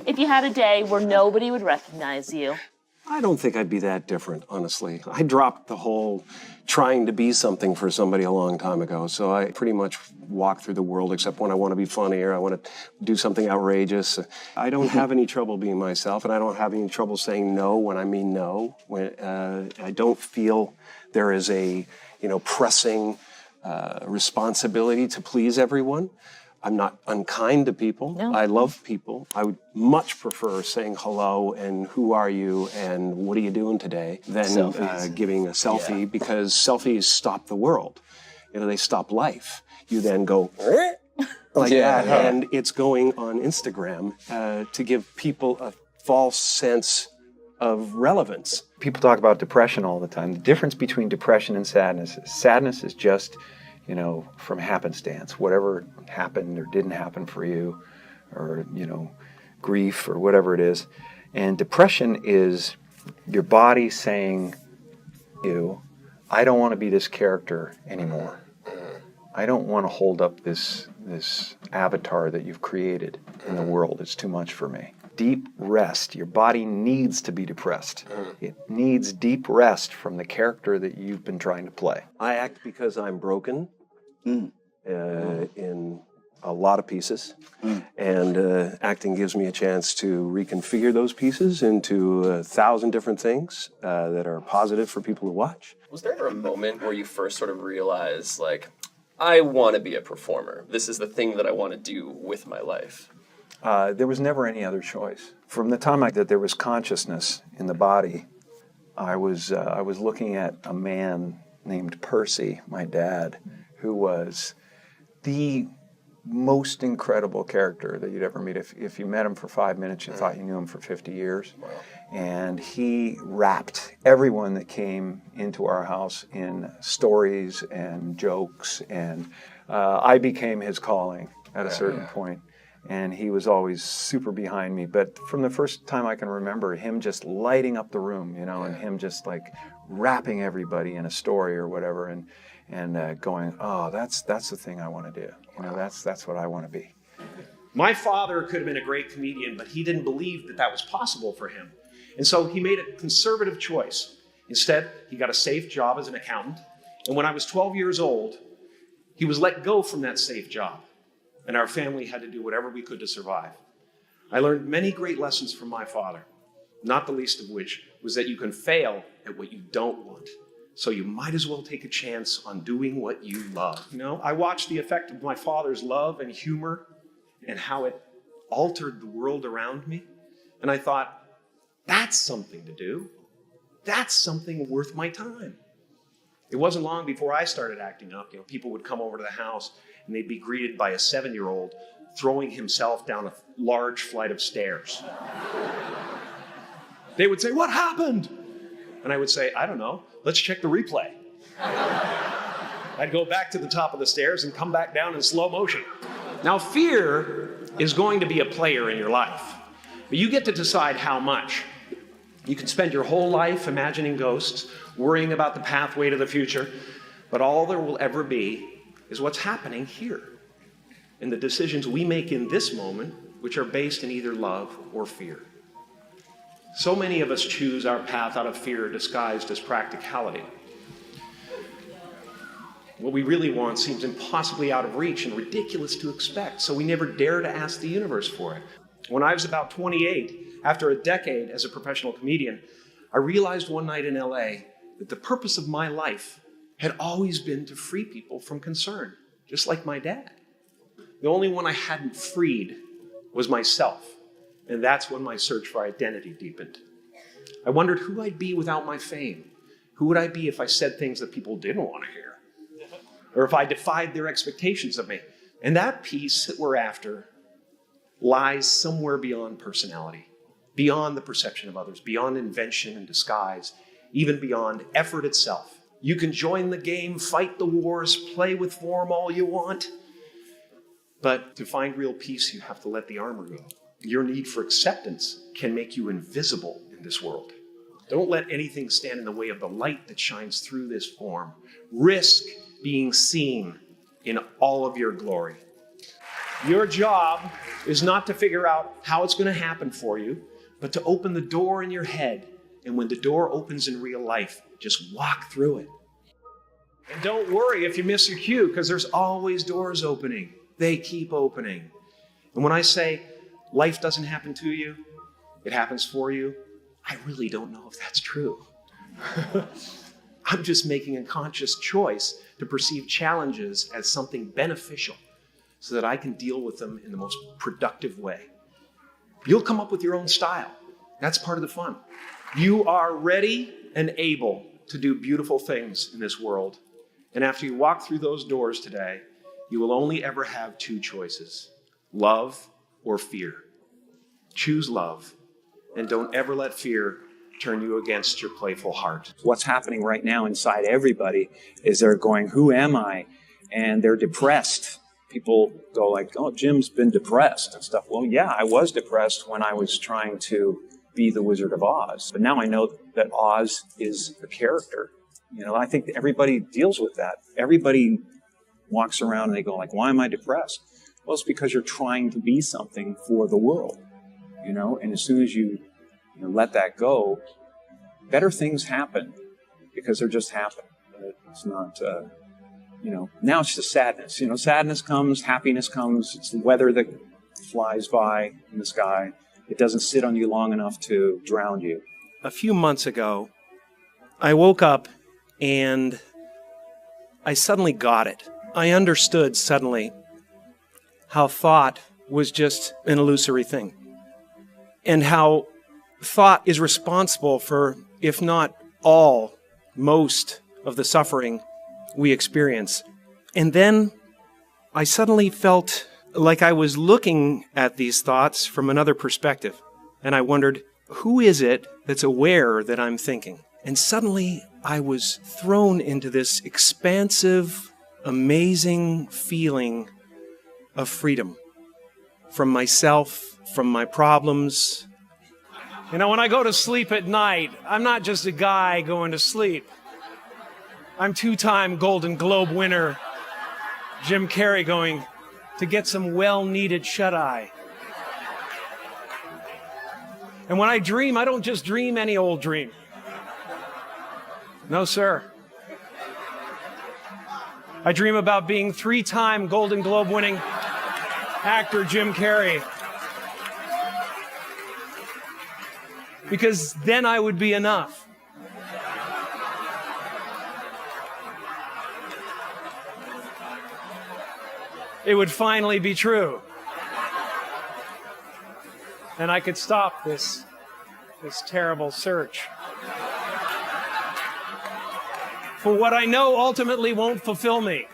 if you had a day where nobody would recognize you? I don't think I'd be that different, honestly. I dropped the whole trying to be something for somebody a long time ago, so I pretty much walk through the world except when I want to be funny or I want to do something outrageous. I don't have any trouble being myself, and I don't have any trouble saying no when I mean no. I don't feel there is a, pressing responsibility to please everyone. I'm not unkind to people. No. I love people. I would much prefer saying hello and who are you and what are you doing today than giving a selfie, because selfies stop the world. They stop life. You then go like that, and it's going on Instagram to give people a false sense of relevance. People talk about depression all the time. The difference between depression and sadness is just from happenstance, whatever happened or didn't happen for you, or, grief or whatever it is. And depression is your body saying, I don't want to be this character anymore. I don't want to hold up this avatar that you've created in the world. It's too much for me. Deep rest. Your body needs to be depressed. It needs deep rest from the character that you've been trying to play. I act because I'm broken in a lot of pieces, and acting gives me a chance to reconfigure those pieces into 1,000 different things that are positive for people to watch. Was there ever a moment where you first sort of realized, I want to be a performer. This is the thing that I want to do with my life? There was never any other choice. From the time that there was consciousness in the body, I was looking at a man named Percy, my dad, who was the most incredible character that you'd ever meet. If you met him for 5 minutes, you thought you knew him for 50 years. Wow. And he wrapped everyone that came into our house in stories and jokes, and I became his calling at a certain point. And he was always super behind me. But from the first time I can remember, him just lighting up the room, and him just wrapping everybody in a story or whatever, and going, oh, that's the thing I want to do. That's what I want to be. My father could have been a great comedian, but he didn't believe that was possible for him. And so he made a conservative choice. Instead, he got a safe job as an accountant. And when I was 12 years old, he was let go from that safe job. And our family had to do whatever we could to survive. I learned many great lessons from my father, not the least of which was that you can fail at what you don't want. So you might as well take a chance on doing what you love. I watched the effect of my father's love and humor and how it altered the world around me. And I thought, that's something to do. That's something worth my time. It wasn't long before I started acting up. People would come over to the house and they'd be greeted by a 7-year-old throwing himself down a large flight of stairs. They would say, "What happened?" And I would say, "I don't know. Let's check the replay." I'd go back to the top of the stairs and come back down in slow motion. Now, fear is going to be a player in your life, but you get to decide how much. You can spend your whole life imagining ghosts, worrying about the pathway to the future, but all there will ever be is what's happening here, and the decisions we make in this moment, which are based in either love or fear. So many of us choose our path out of fear disguised as practicality. What we really want seems impossibly out of reach and ridiculous to expect, so we never dare to ask the universe for it. When I was about 28, after a decade as a professional comedian, I realized one night in LA that the purpose of my life had always been to free people from concern, just like my dad. The only one I hadn't freed was myself, and that's when my search for identity deepened. I wondered who I'd be without my fame. Who would I be if I said things that people didn't want to hear? Or if I defied their expectations of me? And that piece that we're after lies somewhere beyond personality, beyond the perception of others, beyond invention and disguise, even beyond effort itself. You can join the game, fight the wars, play with form all you want, but to find real peace, you have to let the armor go. Your need for acceptance can make you invisible in this world. Don't let anything stand in the way of the light that shines through this form. Risk being seen in all of your glory. Your job is not to figure out how it's going to happen for you, but to open the door in your head. And when the door opens in real life, just walk through it. And don't worry if you miss your cue, because there's always doors opening. They keep opening. And when I say life doesn't happen to you, it happens for you, I really don't know if that's true. I'm just making a conscious choice to perceive challenges as something beneficial so that I can deal with them in the most productive way. You'll come up with your own style. That's part of the fun. You are ready and able to do beautiful things in this world. And after you walk through those doors today, you will only ever have two choices: love or fear. Choose love, and don't ever let fear turn you against your playful heart. What's happening right now inside everybody is they're going, who am I? And they're depressed. People go like, oh, Jim's been depressed and stuff. Well, yeah, I was depressed when I was trying to be the Wizard of Oz. But now I know that Oz is a character. You know, I think everybody deals with that. Everybody walks around and they go like, why am I depressed? Well, it's because you're trying to be something for the world, you know, and as soon as you let that go, better things happen because they're just happen. It's not, now it's just sadness. You know, sadness comes, happiness comes. It's the weather that flies by in the sky. It doesn't sit on you long enough to drown you. A few months ago, I woke up and I suddenly got it. I understood suddenly how thought was just an illusory thing, and how thought is responsible for, if not all, most of the suffering we experience. And then I suddenly felt like I was looking at these thoughts from another perspective. And I wondered, who is it that's aware that I'm thinking? And suddenly I was thrown into this expansive, amazing feeling of freedom from myself, from my problems. You know, when I go to sleep at night, I'm not just a guy going to sleep. I'm two-time Golden Globe winner Jim Carrey going to get some well-needed shut-eye. And when I dream, I don't just dream any old dream. No, sir. I dream about being three-time Golden Globe winning actor Jim Carrey. Because then I would be enough. It would finally be true. And I could stop this terrible search for what I know ultimately won't fulfill me.